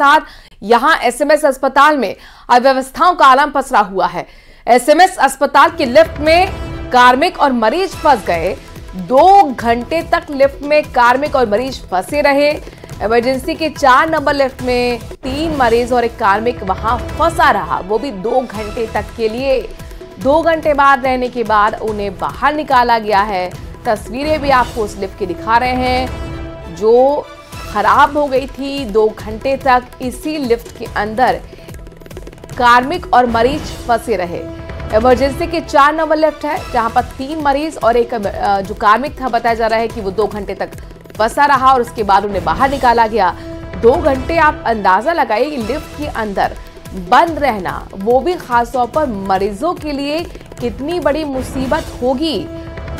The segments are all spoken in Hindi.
साथ यहां एसएमएस अस्पताल में अव्यवस्थाओं का आलम पसरा हुआ है। एसएमएस अस्पताल की लिफ्ट में कार्मिक और मरीज फंस गए। 2 घंटे तक लिफ्ट में कार्मिक और मरीज फंसे रहे। इमरजेंसी के 4 नंबर लिफ्ट में 3 मरीज और एक कार्मिक वहां फंसा रहा, वो भी 2 घंटे तक के लिए। 2 घंटे बाद रहने के बाद उन्हें बाहर निकाला गया है। तस्वीरें भी आपको उस लिफ्ट की दिखा रहे हैं जो खराब हो गई थी। 2 घंटे तक इसी लिफ्ट के अंदर कार्मिक और मरीज फंसे रहे। इमरजेंसी के 4 नंबर लिफ्ट है जहां पर 3 मरीज और एक जो कार्मिक था, बताया जा रहा है कि वो 2 घंटे तक फंसा रहा और उसके बाद उन्हें बाहर निकाला गया। 2 घंटे आप अंदाजा लगाइए लिफ्ट के अंदर बंद रहना, वो भी खासतौर पर मरीजों के लिए कितनी बड़ी मुसीबत होगी।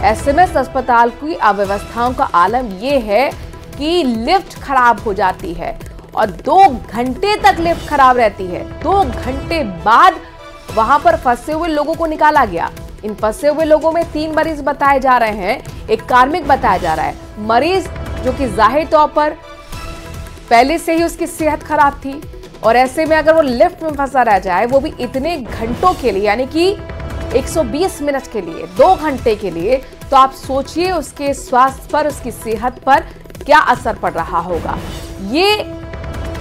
एसएमएस अस्पताल की अव्यवस्थाओं का आलम यह है कि लिफ्ट खराब हो जाती है और 2 घंटे तक लिफ्ट खराब रहती है। 2 घंटे बाद वहां पर फंसे हुए लोगों को निकाला गया। इन फंसे हुए लोगों में 3 मरीज बताए जा रहे हैं, एक कार्मिक बताया जा रहा है। मरीज जो कि जाहिर तौर पर पहले से ही उसकी सेहत खराब थी और ऐसे में अगर वो लिफ्ट में फंसा रह जाए, वो भी इतने घंटों के लिए, यानी कि 120 मिनट के लिए, 2 घंटे के लिए, तो आप सोचिए उसके स्वास्थ्य पर, उसकी सेहत पर क्या असर पड़ रहा होगा। ये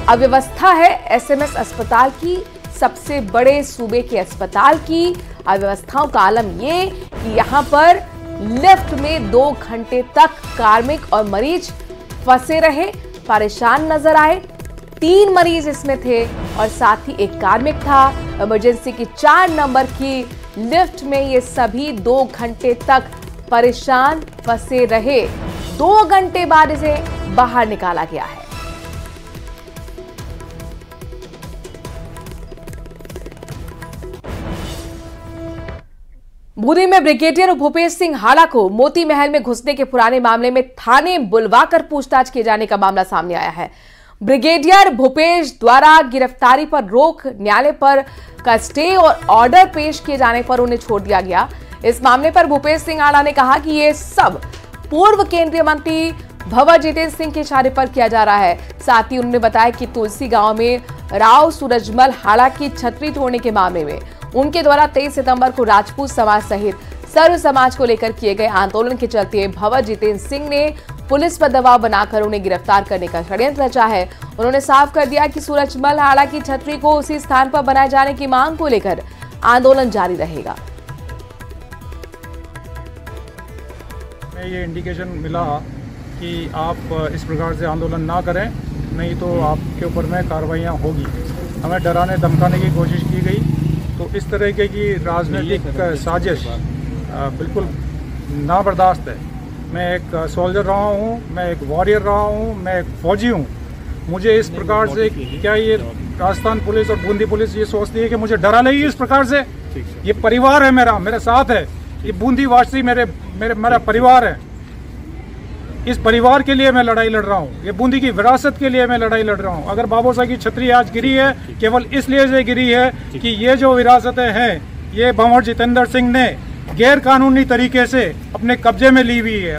अव्यवस्था है एसएमएस अस्पताल की, सबसे बड़े सूबे के अस्पताल की अव्यवस्थाओं का आलम ये कि यहां पर लिफ्ट में 2 घंटे तक कार्मिक और मरीज फंसे रहे, परेशान नजर आए। 3 मरीज इसमें थे और साथ ही एक कार्मिक था। इमरजेंसी की 4 नंबर की लिफ्ट में ये सभी 2 घंटे तक परेशान फंसे रहे। 2 घंटे बाद इसे बाहर निकाला गया है। बूंदी में ब्रिगेडियर भूपेश सिंह हाड़ा को मोती महल में घुसने के पुराने मामले में थाने बुलवाकर पूछताछ किए जाने का मामला सामने आया है। ब्रिगेडियर भूपेश द्वारा गिरफ्तारी पर रोक, न्यायालय पर का स्टे और ऑर्डर पेश किए जाने पर उन्हें छोड़ दिया गया। इस मामले पर भूपेश सिंह हाड़ा ने कहा कि ये सब पूर्व केंद्रीय मंत्री भंवर जितेंद्र सिंह के इशारे पर किया जा रहा है। साथ ही उन्होंने बताया कि तुलसी गांव में राव सूरजमल हाड़ा की छतरी तोड़ने के मामले में उनके द्वारा 23 सितंबर को राजपूत समाज सहित सर्व समाज को लेकर किए गए आंदोलन के चलते भंवर जितेंद्र सिंह ने पुलिस पर दबाव बनाकर उन्हें गिरफ्तार करने का षड्यंत्र रचा है। उन्होंने साफ कर दिया कि सूरजमल हाड़ा की छतरी को उसी स्थान पर बनाए जाने की मांग को लेकर आंदोलन जारी रहेगा। ये इंडिकेशन मिला कि आप इस प्रकार से आंदोलन ना करें, नहीं तो आपके ऊपर में कार्रवाइयाँ होगी। हमें डराने धमकाने की कोशिश की गई। तो इस तरीके की राजनीतिक साजिश बिल्कुल नाबर्दाश्त है। मैं एक सोल्जर रहा हूँ, मैं एक वॉरियर रहा हूँ, मैं एक फौजी हूँ। मुझे इस प्रकार से क्या ये राजस्थान पुलिस और बूंदी पुलिस ये सोचती है कि मुझे डरा लेगी इस प्रकार से? ये परिवार है मेरा, मेरे साथ है। ये बूंदी वासी मेरा परिवार है। इस परिवार के लिए मैं लड़ाई लड़ रहा हूँ। ये बूंदी की विरासत के लिए मैं लड़ाई लड़ रहा हूँ। अगर बाबू साहब की छतरी आज गिरी है, केवल इसलिए से गिरी है कि ये जो विरासतें हैं ये भंवर जितेंद्र सिंह ने गैर कानूनी तरीके से अपने कब्जे में ली हुई है।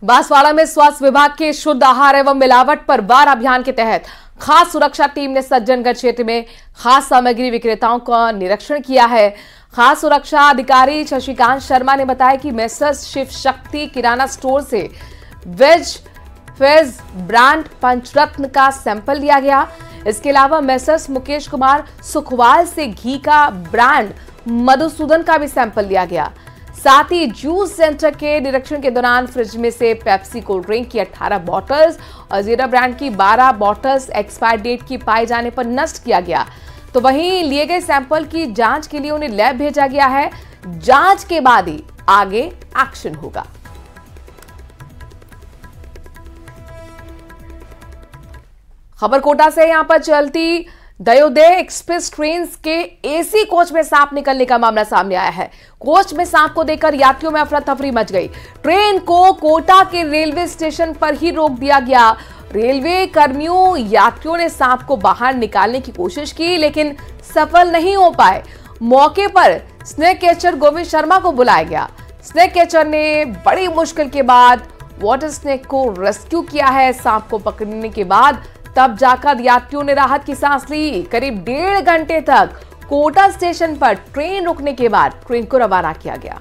बांसवाड़ा में स्वास्थ्य विभाग के शुद्ध आहार एवं मिलावट पर वार अभियान के तहत खास सुरक्षा टीम ने सज्जनगढ़ क्षेत्र में खास सामग्री विक्रेताओं का निरीक्षण किया है। खास सुरक्षा अधिकारी शशिकांत शर्मा ने बताया कि मेसर्स शिव शक्ति किराना स्टोर से वेज फेज ब्रांड पंचरत्न का सैंपल लिया गया। इसके अलावा मेसर्स मुकेश कुमार सुखवाल से घी का ब्रांड मधुसूदन का भी सैंपल लिया गया। साथ ही जूस सेंटर के निरीक्षण के दौरान फ्रिज में से पेप्सी कोल्ड ड्रिंक की 18 बॉटल्स और जीरा ब्रांड की 12 बॉटल्स एक्सपायर डेट की पाए जाने पर नष्ट किया गया। तो वहीं लिए गए सैंपल की जांच के लिए उन्हें लैब भेजा गया है। जांच के बाद ही आगे एक्शन होगा। खबर कोटा से यहां पर चलती दयोदय एक्सप्रेस ट्रेन के एसी कोच में सांप निकलने का मामला सामने आया है। कोच में सांप को देखकर यात्रियों में अफरा तफरी मच गई। ट्रेन को कोटा के रेलवे स्टेशन पर ही रोक दिया गया। रेलवे कर्मियों यात्रियों ने सांप को बाहर निकालने की कोशिश की लेकिन सफल नहीं हो पाए। मौके पर स्नेक कैचर गोविंद शर्मा को बुलाया गया। स्नेक कैचर ने बड़ी मुश्किल के बाद वाटर स्नेक को रेस्क्यू किया है। सांप को पकड़ने के बाद तब जाकर यात्रियों ने राहत की सांस ली। करीब 1.5 घंटे तक कोटा स्टेशन पर ट्रेन रुकने के बाद ट्रेन को रवाना किया गया।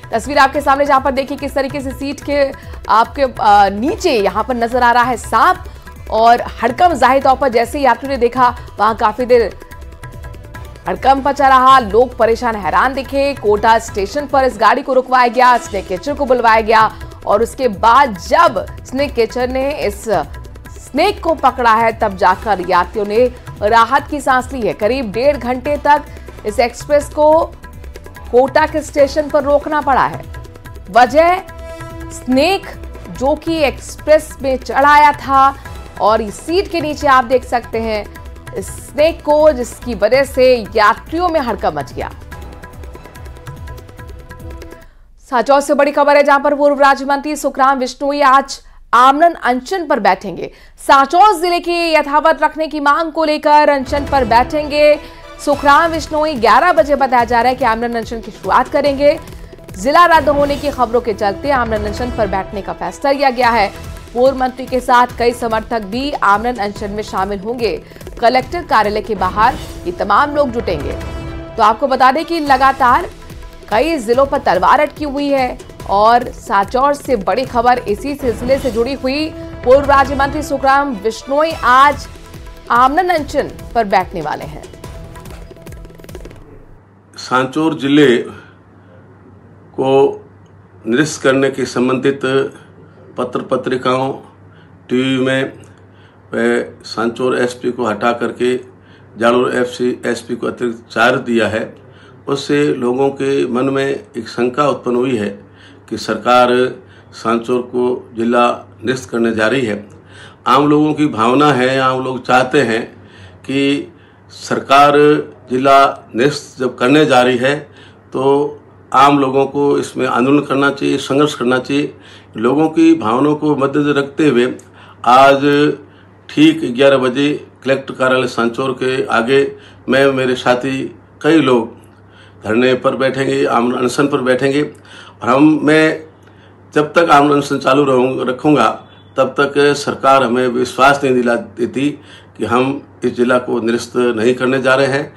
तस्वीर आपके सामने, जहां पर देखिए किस तरीके से सीट के आपके नीचे यहां पर नजर आ रहा है सांप, और हड़कंप जाहिर तौर पर जैसे यात्रियों ने देखा वहां काफी देर हड़कंप मचा रहा। लोग परेशान हैरान दिखे। कोटा स्टेशन पर इस गाड़ी को रुकवाया गया, स्नेक कैचर को बुलवाया गया, और उसके बाद जब स्नेक कैचर ने इस स्नेक को पकड़ा है तब जाकर यात्रियों ने राहत की सांस ली है। करीब 1.5 घंटे तक इस एक्सप्रेस को कोटा के स्टेशन पर रोकना पड़ा है। वजह स्नेक जो कि एक्सप्रेस में चढ़ाया था, और इस सीट के नीचे आप देख सकते हैं इस स्नेक को, जिसकी वजह से यात्रियों में हड़कंप मच गया। सांचौर से बड़ी खबर है, जहां पर पूर्व राज्य मंत्री सुखराम बिश्नोई आज आमरण अनशन पर बैठेंगे। सांचौर जिले के यथावत रखने की मांग को लेकर अनशन पर बैठेंगे सुखराम बिश्नोई। 11 बजे बताया जा रहा है कि आमरण अनशन की शुरुआत करेंगे। जिला रद्द होने की खबरों के चलते आमरण अनशन पर बैठने का फैसला लिया गया है। पूर्व मंत्री के साथ कई समर्थक भी आमरण अनशन में शामिल होंगे। कलेक्टर कार्यालय के बाहर ये तमाम लोग जुटेंगे। तो आपको बता दें कि लगातार कई जिलों पर तलवार अटकी हुई है, और सांचौर से बड़ी खबर इसी सिलसिले से जुड़ी हुई। पूर्व राज्य मंत्री सुखराम बिश्नोई आज आमरण अनशन पर बैठने वाले हैं। सांचौर जिले को निरस्त करने के संबंधित पत्र पत्रिकाओं टीवी में वह सांचौर एसपी को हटा करके जालोर एसपी को अतिरिक्त चार्ज दिया है। उससे लोगों के मन में एक शंका उत्पन्न हुई है कि सरकार सांचौर को जिला निरस्त करने जा रही है। आम लोगों की भावना है, आम लोग चाहते हैं कि सरकार जिला निरस्त जब करने जा रही है तो आम लोगों को इसमें आंदोलन करना चाहिए, संघर्ष करना चाहिए। लोगों की भावनाओं को मद्देनजर रखते हुए आज ठीक 11 बजे कलेक्टर कार्यालय सांचौर के आगे मैं, मेरे साथी कई लोग धरने पर बैठेंगे, आमरण अनशन पर बैठेंगे। और मैं जब तक आमरण अनशन चालू रखूँगा तब तक सरकार हमें विश्वास नहीं दिला देती कि हम इस जिला को निरस्त नहीं करने जा रहे हैं।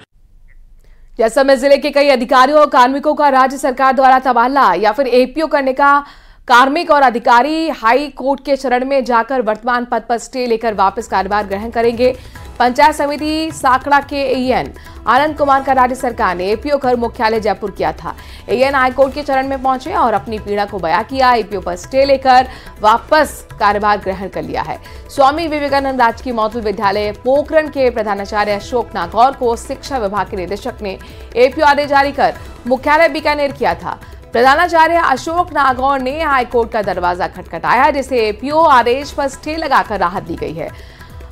जैसलमेर जिले के कई अधिकारियों और कार्मिकों का राज्य सरकार द्वारा तबादला या फिर एपीओ करने का कार्मिक और अधिकारी हाई कोर्ट के शरण में जाकर वर्तमान पद पर स्टे लेकर वापस कार्यभार ग्रहण करेंगे। पंचायत समिति साकड़ा के एएन आनंद कुमार का राज्य सरकार ने एपीओ कर मुख्यालय जयपुर किया था। एएन हाईकोर्ट के चरण में पहुंचे और अपनी पीड़ा को बयां किया। एपीओ पर स्टे लेकर वापस कार्यभार ग्रहण कर लिया है। स्वामी विवेकानंद राजकीय मॉडल विद्यालय पोखरण के प्रधानाचार्य अशोक नागौर को शिक्षा विभाग के निदेशक ने एपीओ आदेश जारी कर मुख्यालय बीकानेर किया था। प्रधानाचार्य अशोक नागौर ने हाईकोर्ट का दरवाजा खटखटाया, जिसे एपीओ आदेश पर स्टे लगाकर राहत दी गई है।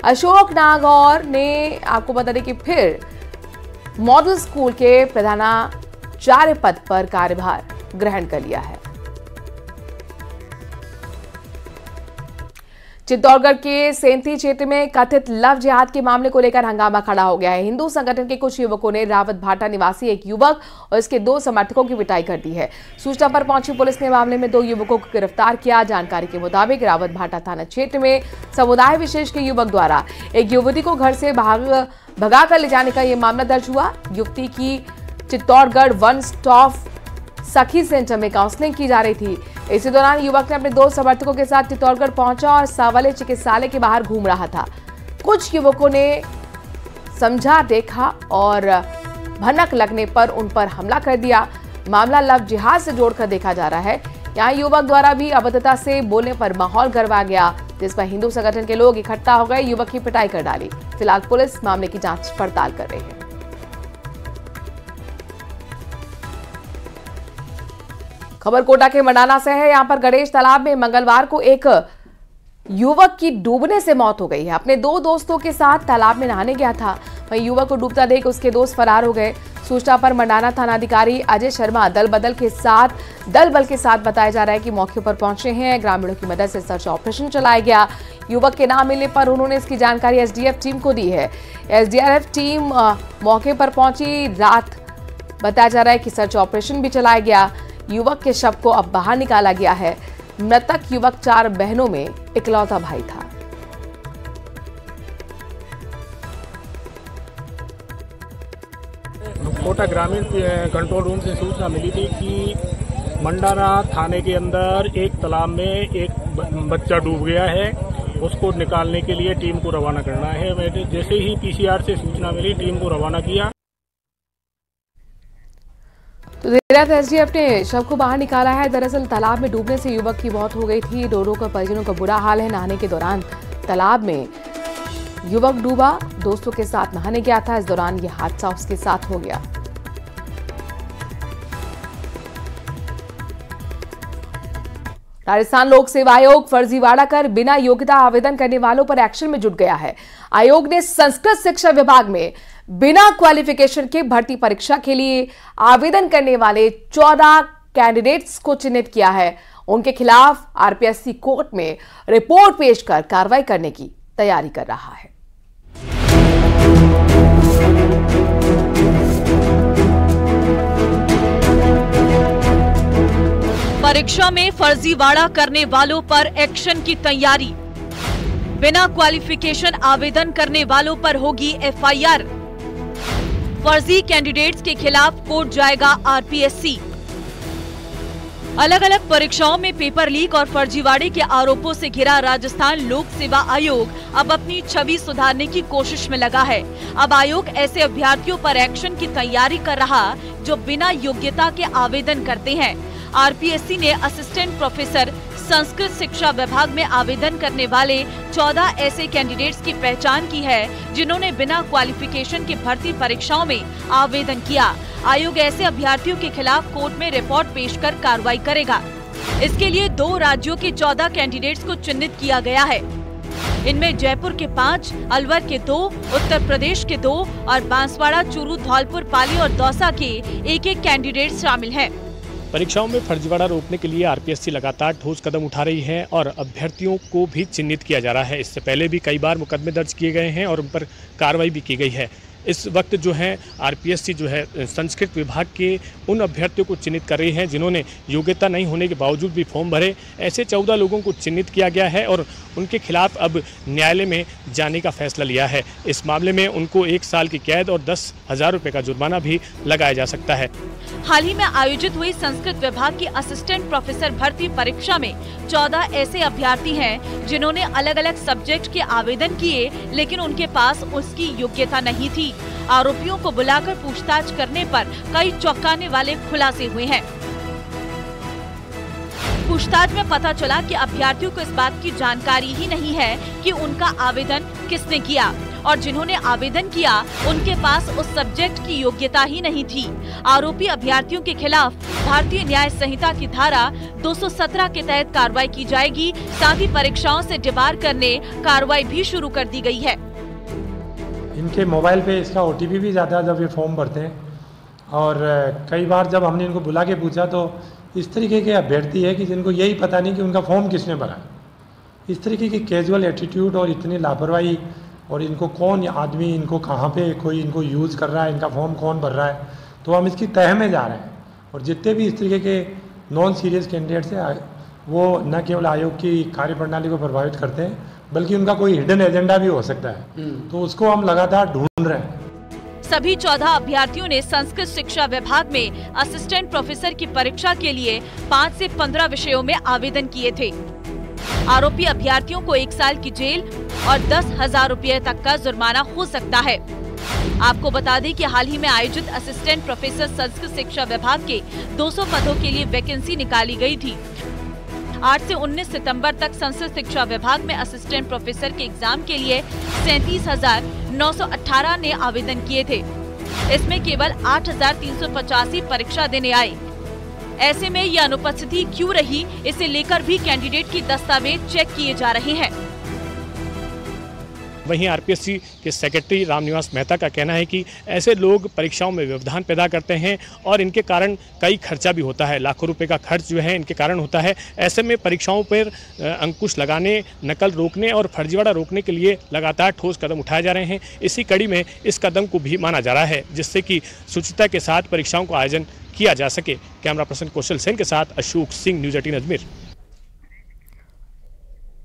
अशोक नागौर ने आपको बता दें कि फिर मॉडल स्कूल के प्रधानाचार्य पद पर कार्यभार ग्रहण कर लिया है। चित्तौड़गढ़ के सेंती क्षेत्र में कथित लव जिहाद के मामले को लेकर हंगामा खड़ा हो गया है। हिंदू संगठन के कुछ युवकों ने रावत भाटा निवासी एक युवक और इसके 2 समर्थकों की पिटाई कर दी है। सूचना पर पहुंची पुलिस ने मामले में 2 युवकों को गिरफ्तार किया। जानकारी के मुताबिक रावत भाटा थाना क्षेत्र में समुदाय विशेष के युवक द्वारा एक युवती को घर से भगा कर ले जाने का यह मामला दर्ज हुआ। युवती की चित्तौड़गढ़ वन स्टॉप सखी सेंटर में काउंसलिंग की जा रही थी। इसी दौरान युवक ने अपने 2 समर्थकों के साथ चित्तौड़गढ़ पहुंचा और सावले चिकित्सालय के बाहर घूम रहा था। कुछ युवकों ने समझा देखा और भनक लगने पर उन पर हमला कर दिया। मामला लव जिहाद से जोड़कर देखा जा रहा है। यहाँ युवक द्वारा भी अभद्रता से बोलने पर माहौल गरमा गया, जिस पर हिंदू संगठन के लोग इकट्ठा हो गए, युवक की पिटाई कर डाली। फिलहाल पुलिस मामले की जांच पड़ताल कर रही है। खबर कोटा के मंडाना से है। यहां पर गणेश तालाब में मंगलवार को एक युवक की डूबने से मौत हो गई है। अपने 2 दोस्तों के साथ तालाब में नहाने गया था, वहीं युवक को डूबता देख उसके दोस्त फरार हो गए। सूचना पर मंडाना थानाधिकारी अजय शर्मा दल बल के साथ बताया जा रहा है कि मौके पर पहुंचे हैं। ग्रामीणों की मदद से सर्च ऑपरेशन चलाया गया। युवक के नाम मिलने पर उन्होंने इसकी जानकारी एसडीएफ टीम को दी है। एसडीआरएफ टीम मौके पर पहुंची। रात बताया जा रहा है कि सर्च ऑपरेशन भी चलाया गया। युवक के शव को अब बाहर निकाला गया है। मृतक युवक 4 बहनों में इकलौता भाई था। कोटा ग्रामीण कंट्रोल रूम से सूचना मिली थी कि मंडाना थाने के अंदर एक तालाब में एक बच्चा डूब गया है। उसको निकालने के लिए टीम को रवाना करना है। मैंने जैसे ही पीसीआर से सूचना मिली टीम को रवाना किया। तो देर रात एसडीएफ ने शव को बाहर निकाला है। दरअसल तालाब में डूबने से युवक की मौत हो गई थी। रो का परिजनों का बुरा हाल है। नहाने के दौरान तालाब में युवक डूबा, दोस्तों के साथ नहाने गया था। इस दौरान यह हादसा उसके साथ हो गया। राजस्थान लोक सेवा आयोग फर्जीवाड़ा कर बिना योग्यता आवेदन करने वालों पर एक्शन में जुट गया है। आयोग ने संस्कृत शिक्षा विभाग में बिना क्वालिफिकेशन के भर्ती परीक्षा के लिए आवेदन करने वाले 14 कैंडिडेट्स को चिन्हित किया है। उनके खिलाफ आरपीएससी कोर्ट में रिपोर्ट पेश कर कार्रवाई करने की तैयारी कर रहा है। परीक्षा में फर्जीवाड़ा करने वालों पर एक्शन की तैयारी। बिना क्वालिफिकेशन आवेदन करने वालों पर होगी एफआईआर। फर्जी कैंडिडेट्स के खिलाफ कोर्ट जाएगा आरपीएससी। अलग अलग परीक्षाओं में पेपर लीक और फर्जीवाड़े के आरोपों से घिरा राजस्थान लोक सेवा आयोग अब अपनी छवि सुधारने की कोशिश में लगा है। अब आयोग ऐसे अभ्यर्थियों पर एक्शन की तैयारी कर रहा जो बिना योग्यता के आवेदन करते हैं। आरपीएससी ने असिस्टेंट प्रोफेसर संस्कृत शिक्षा विभाग में आवेदन करने वाले 14 ऐसे कैंडिडेट्स की पहचान की है जिन्होंने बिना क्वालिफिकेशन के भर्ती परीक्षाओं में आवेदन किया। आयोग ऐसे अभ्यर्थियों के खिलाफ कोर्ट में रिपोर्ट पेश कर कार्रवाई करेगा। इसके लिए 2 राज्यों के 14 कैंडिडेट्स को चिन्हित किया गया है। इनमें जयपुर के 5, अलवर के 2, उत्तर प्रदेश के 2 और बांसवाड़ा, चूरू, धौलपुर, पाली और दौसा के 1-1 कैंडिडेट शामिल हैं। परीक्षाओं में फर्जीवाड़ा रोकने के लिए आरपीएससी लगातार ठोस कदम उठा रही है और अभ्यर्थियों को भी चिन्हित किया जा रहा है। इससे पहले भी कई बार मुकदमे दर्ज किए गए हैं और उन पर कार्रवाई भी की गई है। इस वक्त जो है आरपीएससी जो है संस्कृत विभाग के उन अभ्यर्थियों को चिन्हित कर रही है जिन्होंने योग्यता नहीं होने के बावजूद भी फॉर्म भरे। ऐसे 14 लोगों को चिन्हित किया गया है और उनके खिलाफ अब न्यायालय में जाने का फैसला लिया है। इस मामले में उनको 1 साल की कैद और 10,000 रुपये का जुर्माना भी लगाया जा सकता है। हाल ही में आयोजित हुई संस्कृत विभाग की असिस्टेंट प्रोफेसर भर्ती परीक्षा में 14 ऐसे अभ्यर्थी हैं जिन्होंने अलग अलग सब्जेक्ट के आवेदन किए, लेकिन उनके पास उसकी योग्यता नहीं थी। आरोपियों को बुलाकर पूछताछ करने पर कई चौंकाने वाले खुलासे हुए हैं। पूछताछ में पता चला कि अभ्यर्थियों को इस बात की जानकारी ही नहीं है कि उनका आवेदन किसने किया और जिन्होंने आवेदन किया उनके पास उस सब्जेक्ट की योग्यता ही नहीं थी। आरोपी अभ्यर्थियों के खिलाफ भारतीय न्याय संहिता की धारा 217 के तहत कार्रवाई की जाएगी। साथ ही परीक्षाओं से डिबार करने कार्रवाई भी शुरू कर दी गई है। इनके मोबाइल पे इसका ओटीपी भी जाता है जब ये फॉर्म भरते हैं और कई बार जब हमने इनको बुला के पूछा तो इस तरीके के अभ्यर्थी है कि जिनको यही पता नहीं कि उनका फॉर्म किसने भरा। इस तरीके की कैजुअल एटीट्यूड और इतनी लापरवाही और इनको कौन आदमी इनको कहाँ पे कोई इनको यूज़ कर रहा है, इनका फॉर्म कौन भर रहा है, तो हम इसकी तह में जा रहे हैं। और जितने भी इस तरीके के नॉन सीरियस कैंडिडेट्स हैं वो न केवल आयोग की कार्यप्रणाली को प्रभावित करते हैं बल्कि उनका कोई हिडन एजेंडा भी हो सकता है, तो उसको हम लगातार ढूंढ रहे हैं। सभी 14 अभ्यर्थियों ने संस्कृत शिक्षा विभाग में असिस्टेंट प्रोफेसर की परीक्षा के लिए 5 से 15 विषयों में आवेदन किए थे। आरोपी अभ्यर्थियों को 1 साल की जेल और 10,000 रुपये तक का जुर्माना हो सकता है। आपको बता दें कि हाल ही में आयोजित असिस्टेंट प्रोफेसर संस्कृत शिक्षा विभाग के 200 पदों के लिए वैकेंसी निकाली गई थी। 8 से 19 सितंबर तक संस्कृत शिक्षा विभाग में असिस्टेंट प्रोफेसर के एग्जाम के लिए 37,918 ने आवेदन किए थे। इसमें केवल 8,385 परीक्षा देने आए। ऐसे में ये अनुपस्थिति क्यों रही, इसे लेकर भी कैंडिडेट की दस्तावेज चेक किए जा रहे हैं। वहीं आरपीएससी के सेक्रेटरी रामनिवास मेहता का कहना है कि ऐसे लोग परीक्षाओं में व्यवधान पैदा करते हैं और इनके कारण कई खर्चा भी होता है। लाखों रुपए का खर्च जो है इनके कारण होता है। ऐसे में परीक्षाओं पर अंकुश लगाने, नकल रोकने और फर्जीवाड़ा रोकने के लिए लगातार ठोस कदम उठाए जा रहे हैं। इसी कड़ी में इस कदम को भी माना जा रहा है जिससे कि शुचिता के साथ परीक्षाओं का आयोजन किया जा सके। कैमरा पर्सन कौशल सेन के साथ अशोक सिंह, न्यूज़ 18 अजमेर।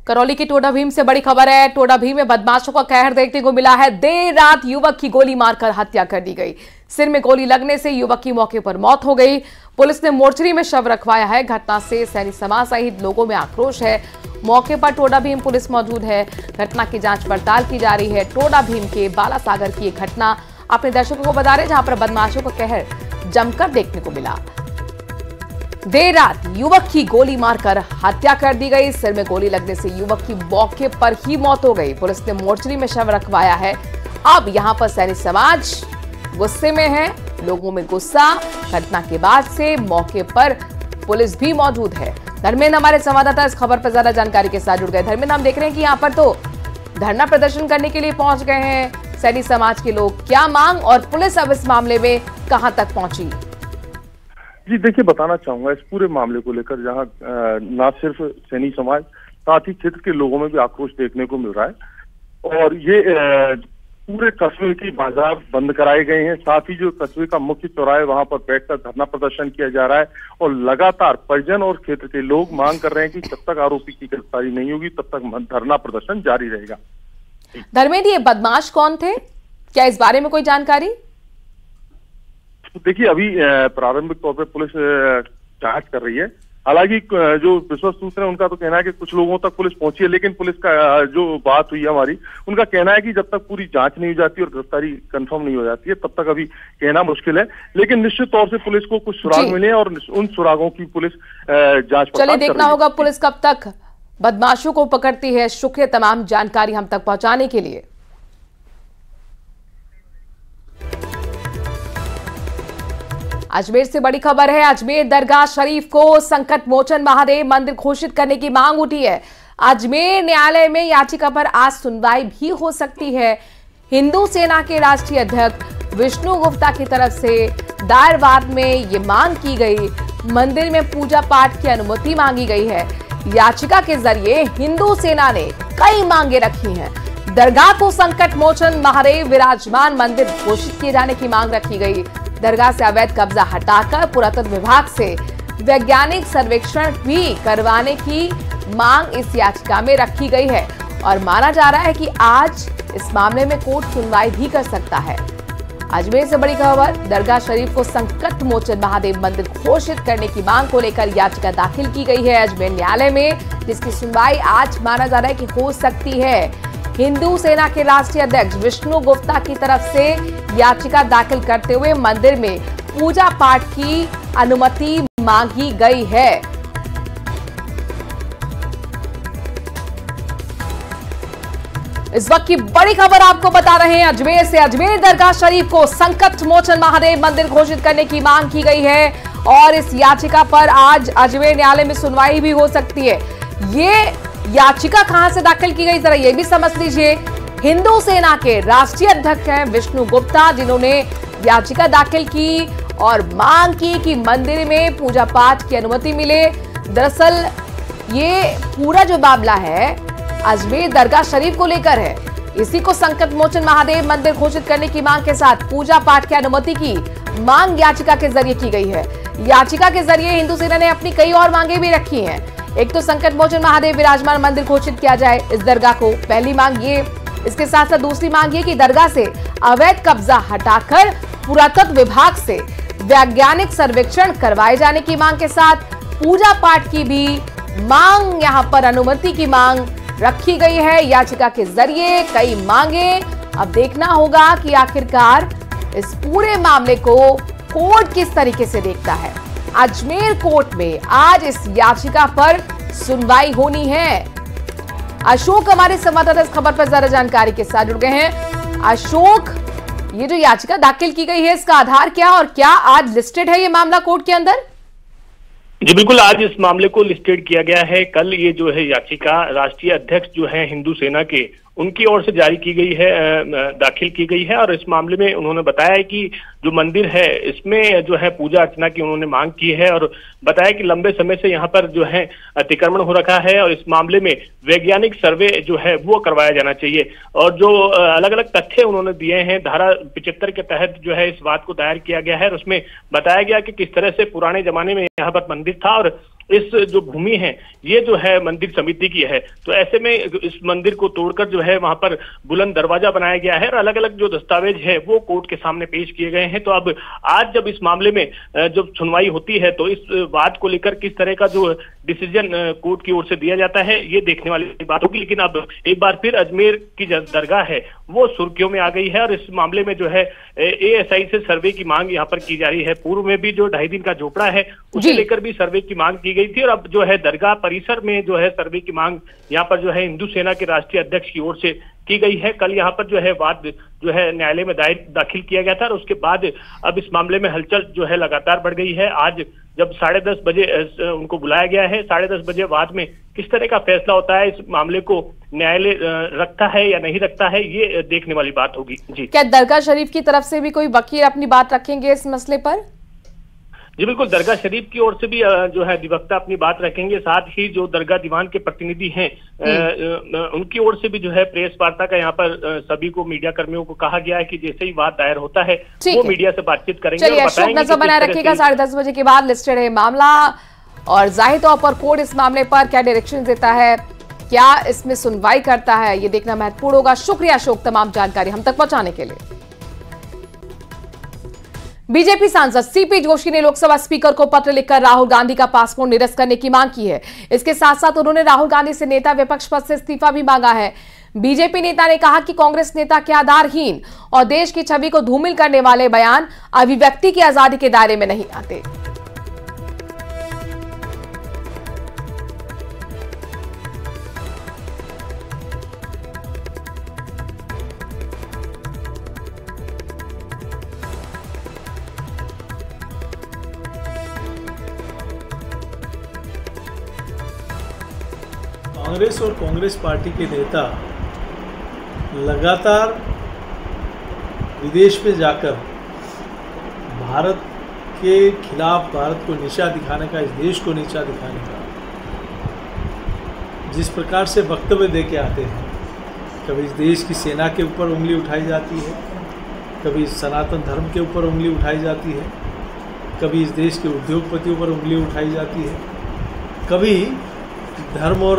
करौली की टोडा भीम से बड़ी खबर है। टोडा भीम में बदमाशों का कहर देखने को मिला है। देर रात युवक की गोली मारकर हत्या कर दी गई। सिर में गोली लगने से युवक की मौके पर मौत हो गई। पुलिस ने मोर्चरी में शव रखवाया है। घटना से सैनी समाज सहित लोगों में आक्रोश है। मौके पर टोडा भीम पुलिस मौजूद है। घटना की जांच पड़ताल की जा रही है। टोडा भीम के बालासागर की एक घटना अपने दर्शकों को बता रहे, जहां पर बदमाशों का कहर जमकर देखने को मिला। देर रात युवक की गोली मारकर हत्या कर दी गई। सिर में गोली लगने से युवक की मौके पर ही मौत हो गई। पुलिस ने मोर्चरी में शव रखवाया है। अब यहां पर सैनिक समाज गुस्से में है, लोगों में गुस्सा। घटना के बाद से मौके पर पुलिस भी मौजूद है। धर्मेंद्र हमारे संवाददाता इस खबर पर ज्यादा जानकारी के साथ जुड़ गए। धर्मेंद्र, हम देख रहे हैं कि यहाँ पर तो धरना प्रदर्शन करने के लिए पहुंच गए हैं सैनिक समाज के लोग। क्या मांग और पुलिस अब इस मामले में कहां तक पहुंची? जी देखिए, बताना चाहूंगा इस पूरे मामले को लेकर, जहां ना सिर्फ सैनी समाज साथ ही क्षेत्र के लोगों में भी आक्रोश देखने को मिल रहा है। और ये पूरे कस्बे के बाजार बंद कराए गए हैं। साथ ही जो कस्बे का मुख्य चौराहा है वहां पर बैठकर धरना प्रदर्शन किया जा रहा है। और लगातार परिजन और क्षेत्र के लोग मांग कर रहे हैं कि जब तक आरोपी की गिरफ्तारी नहीं होगी तब तक धरना प्रदर्शन जारी रहेगा। धर्मेंद्र, ये बदमाश कौन थे, क्या इस बारे में कोई जानकारी? देखिए, अभी प्रारंभिक तौर पर पुलिस जांच कर रही है। हालांकि जो विश्वस्त सूत्र है उनका तो कहना है कि कुछ लोगों तक पुलिस पहुंची है, लेकिन पुलिस का जो बात हुई है हमारी, उनका कहना है कि जब तक पूरी जांच नहीं हो जाती और गिरफ्तारी कंफर्म नहीं हो जाती है तब तक अभी कहना मुश्किल है। लेकिन निश्चित तौर से पुलिस को कुछ सुराग मिले हैं और उन सुरागों की पुलिस जांच पड़ताल चलिए देखना होगा पुलिस कब तक बदमाशों को पकड़ती है। शुक्रिया तमाम जानकारी हम तक पहुंचाने के लिए। अजमेर से बड़ी खबर है। अजमेर दरगाह शरीफ को संकट मोचन महादेव मंदिर घोषित करने की मांग उठी है। अजमेर न्यायालय में याचिका पर आज सुनवाई भी हो सकती है। हिंदू सेना के राष्ट्रीय अध्यक्ष विष्णु गुप्ता की तरफ से दायर वाद में ये मांग की गई। मंदिर में पूजा पाठ की अनुमति मांगी गई है। याचिका के जरिए हिंदू सेना ने कई मांगे रखी हैं। दरगाह को संकट मोचन महादेव विराजमान मंदिर घोषित किए जाने की मांग रखी गई। दरगाह से अवैध कब्जा हटाकर पुरातत्व विभाग से वैज्ञानिक सर्वेक्षण भी करवाने की मांग इस याचिका में रखी गई है। और माना जा रहा है कि आज इस मामले में कोर्ट सुनवाई भी कर सकता है। अजमेर से बड़ी खबर, दरगाह शरीफ को संकट मोचन महादेव मंदिर घोषित करने की मांग को लेकर याचिका दाखिल की गई है अजमेर न्यायालय में, जिसकी सुनवाई आज माना जा रहा है कि हो सकती है। हिंदू सेना के राष्ट्रीय अध्यक्ष विष्णु गुप्ता की तरफ से याचिका दाखिल करते हुए मंदिर में पूजा पाठ की अनुमति मांगी गई है। इस वक्त की बड़ी खबर आपको बता रहे हैं अजमेर से। अजमेर दरगाह शरीफ को संकट मोचन महादेव मंदिर घोषित करने की मांग की गई है और इस याचिका पर आज अजमेर न्यायालय में सुनवाई भी हो सकती है। ये याचिका कहां से दाखिल की गई, जरा ये भी समझ लीजिए। हिंदू सेना के राष्ट्रीय अध्यक्ष हैं विष्णु गुप्ता, जिन्होंने याचिका दाखिल की और मांग की कि मंदिर में पूजा पाठ की अनुमति मिले। दरअसल ये पूरा जो मामला है अजमेर दरगाह शरीफ को लेकर है। इसी को संकट मोचन महादेव मंदिर घोषित करने की मांग के साथ पूजा पाठ की अनुमति की मांग याचिका के जरिए की गई है। याचिका के जरिए हिंदू सेना ने अपनी कई और मांगे भी रखी हैं। एक तो संकट मोचन महादेव विराजमान मंदिर घोषित किया जाए इस दरगाह को, पहली मांग ये। इसके साथ साथ दूसरी मांग ये कि दरगाह से अवैध कब्जा हटाकर पुरातत्व विभाग से वैज्ञानिक सर्वेक्षण करवाए जाने की मांग के साथ पूजा पाठ की भी मांग, यहां पर अनुमति की मांग रखी गई है याचिका के जरिए। कई मांगे, अब देखना होगा कि आखिरकार इस पूरे मामले को कोर्ट किस तरीके से देखता है। अजमेर कोर्ट में आज इस याचिका पर सुनवाई होनी है। अशोक हमारे संवाददाता इस खबर पर ज्यादा जानकारी के साथ जुड़ गए हैं। अशोक, ये जो याचिका दाखिल की गई है इसका आधार क्या और क्या आज लिस्टेड है ये मामला कोर्ट के अंदर? जी बिल्कुल, आज इस मामले को लिस्टेड किया गया है। कल ये जो है याचिका राष्ट्रीय अध्यक्ष जो है हिंदू सेना के, उनकी ओर से जारी की गई है, दाखिल की गई है। और इस मामले में उन्होंने बताया है कि जो मंदिर है इसमें जो है पूजा अर्चना की उन्होंने मांग की है और बताया कि लंबे समय से यहाँ पर जो है अतिक्रमण हो रखा है और इस मामले में वैज्ञानिक सर्वे जो है वो करवाया जाना चाहिए। और जो अलग अलग तथ्य उन्होंने दिए हैं, धारा 75 के तहत जो है इस बात को दायर किया गया है और उसमें बताया गया कि किस तरह से पुराने जमाने में यहाँ पर मंदिर था और इस जो भूमि है ये जो है मंदिर समिति की है। तो ऐसे में इस मंदिर को तोड़कर जो है वहां पर बुलंद दरवाजा बनाया गया है और अलग अलग जो दस्तावेज है वो कोर्ट के सामने पेश किए गए हैं। तो अब आज जब इस मामले में जब सुनवाई होती है तो इस बात को लेकर किस तरह का जो डिसीजन कोर्ट की ओर से दिया जाता है ये देखने वाली बात होगी। लेकिन अब एक बार फिर अजमेर की जो दरगाह है वो सुर्खियों में आ गई है और इस मामले में जो है ASI से सर्वे की मांग यहाँ पर की जा रही है। पूर्व में भी जो 2.5 दिन का झोपड़ा है उसे लेकर भी सर्वे की मांग की गई थी और अब जो है दरगाह परिसर में जो है सर्वे की मांग यहाँ पर जो है हिंदू सेना के राष्ट्रीय अध्यक्ष की ओर से की गई है। कल यहाँ पर जो है वाद जो है न्यायालय में दाखिल किया गया था और उसके बाद अब इस मामले में हलचल जो है लगातार बढ़ गई है। आज जब 10:30 बजे उनको बुलाया गया है, 10:30 बजे बाद में किस तरह का फैसला होता है, इस मामले को न्यायालय रखता है या नहीं रखता है, ये देखने वाली बात होगी। जी, क्या दरगाह शरीफ की तरफ से भी कोई वकील अपनी बात रखेंगे इस मसले पर? जी बिल्कुल, दरगाह शरीफ की ओर से भी जो है अधिवक्ता अपनी बात रखेंगे। साथ ही जो दरगाह दीवान के प्रतिनिधि हैं उनकी ओर से भी जो है प्रेस वार्ता का यहाँ पर सभी को, मीडिया कर्मियों को कहा गया है कि जैसे ही वाद दायर होता है वो मीडिया से बातचीत करेंगे। चलिए, अशोक नजर बनाए रखिएगा। 10:30 बजे के बाद लिस्टेड है मामला और जाहिर तौर पर कोर्ट इस मामले पर क्या डायरेक्शन देता है, क्या इसमें सुनवाई करता है, ये देखना महत्वपूर्ण होगा। शुक्रिया अशोक तमाम जानकारी हम तक पहुंचाने के लिए। बीजेपी सांसद सीपी जोशी ने लोकसभा स्पीकर को पत्र लिखकर राहुल गांधी का पासपोर्ट निरस्त करने की मांग की है। इसके साथ साथ उन्होंने राहुल गांधी से नेता विपक्ष पद से इस्तीफा भी मांगा है। बीजेपी नेता ने कहा कि कांग्रेस नेता के आधारहीन और देश की छवि को धूमिल करने वाले बयान अभिव्यक्ति की आजादी के दायरे में नहीं आते। कांग्रेस और कांग्रेस पार्टी के नेता लगातार विदेश में जाकर भारत के खिलाफ, भारत को नीचा दिखाने का, इस देश को नीचा दिखाने का जिस प्रकार से वक्तव्य दे के आते हैं, कभी इस देश की सेना के ऊपर उंगली उठाई जाती है, कभी सनातन धर्म के ऊपर उंगली उठाई जाती है, कभी इस देश के उद्योगपतियों पर उंगली उठाई जाती है, कभी धर्म और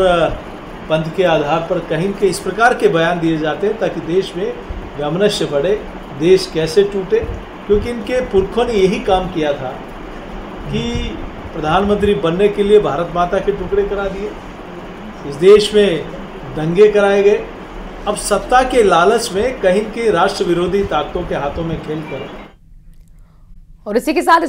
पंथ के आधार पर कहीं के इस प्रकार के बयान दिए जाते हैं ताकि देश में वैमनस्य बढ़े, देश कैसे टूटे। क्योंकि इनके पुरखों ने यही काम किया था कि प्रधानमंत्री बनने के लिए भारत माता के टुकड़े करा दिए, इस देश में दंगे कराए गए। अब सत्ता के लालच में कहीं के राष्ट्र विरोधी ताकतों के हाथों में खेल कर, और इसी के साथ